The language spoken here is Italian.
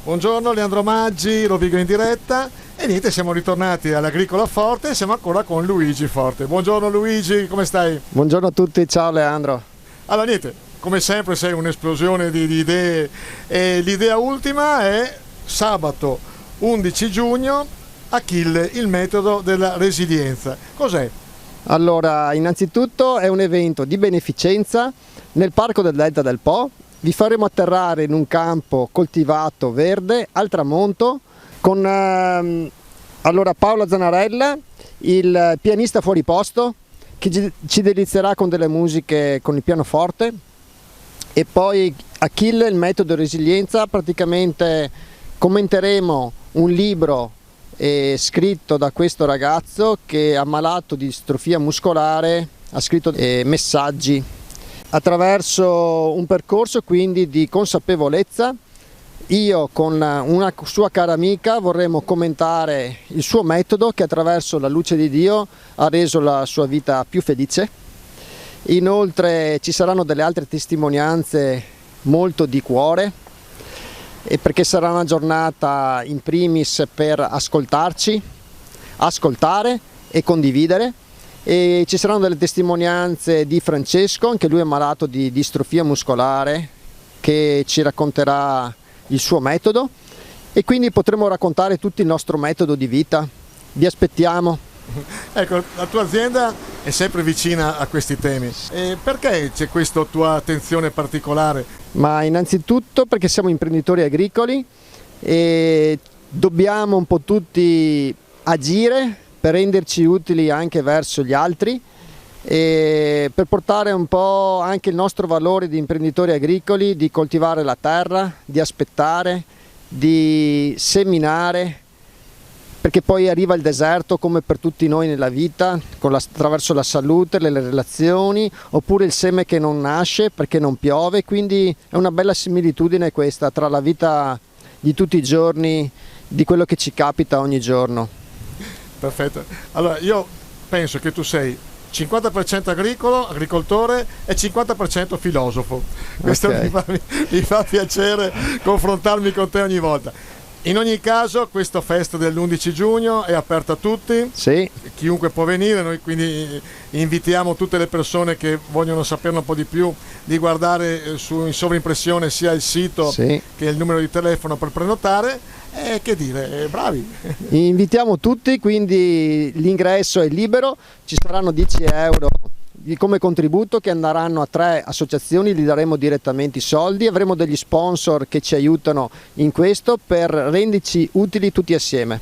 Buongiorno Leandro Maggi, Rovigo in diretta e niente, siamo ritornati all'Agricola Forte e siamo ancora con Luigi Forte. Buongiorno Luigi, come stai? Buongiorno a tutti, ciao Leandro. Allora niente, come sempre sei un'esplosione di idee e l'idea ultima è sabato 11 giugno Achille, il metodo della resilienza. Cos'è? Allora, innanzitutto è un evento di beneficenza nel Parco del Delta del Po. Vi faremo atterrare in un campo coltivato verde al tramonto con allora Paola Zanarella, il pianista fuori posto, che ci delizierà con delle musiche con il pianoforte, e poi Achille, il metodo resilienza. Praticamente commenteremo un libro scritto da questo ragazzo che è ammalato di distrofia muscolare, ha scritto messaggi attraverso un percorso quindi di consapevolezza. Io con una sua cara amica vorremmo commentare il suo metodo che attraverso la luce di Dio ha reso la sua vita più felice. Inoltre ci saranno delle altre testimonianze molto di cuore, e perché sarà una giornata in primis per ascoltarci, ascoltare e condividere. E ci saranno delle testimonianze di Francesco, anche lui è malato di distrofia muscolare, che ci racconterà il suo metodo, e quindi potremo raccontare tutto il nostro metodo di vita. Vi aspettiamo. Ecco, la tua azienda è sempre vicina a questi temi. E perché c'è questa tua attenzione particolare? Ma innanzitutto perché siamo imprenditori agricoli e dobbiamo un po' tutti agire per renderci utili anche verso gli altri e per portare un po' anche il nostro valore di imprenditori agricoli, di coltivare la terra, di aspettare, di seminare, perché poi arriva il deserto come per tutti noi nella vita, attraverso la salute, le relazioni, oppure il seme che non nasce perché non piove. Quindi è una bella similitudine questa tra la vita di tutti i giorni, di quello che ci capita ogni giorno. Perfetto. Allora io penso che tu sei 50% agricoltore e 50% filosofo. Questo Okay. mi fa piacere confrontarmi con te ogni volta. In ogni caso questa festa dell'11 giugno è aperta a tutti, Sì. chiunque può venire, noi quindi invitiamo tutte le persone che vogliono saperne un po' di più di guardare in sovraimpressione sia il sito Sì. che il numero di telefono per prenotare. E che dire, bravi! Invitiamo tutti, quindi l'ingresso è libero, ci saranno 10 euro come contributo che andranno a 3 associazioni, gli daremo direttamente i soldi, avremo degli sponsor che ci aiutano in questo per renderci utili tutti assieme.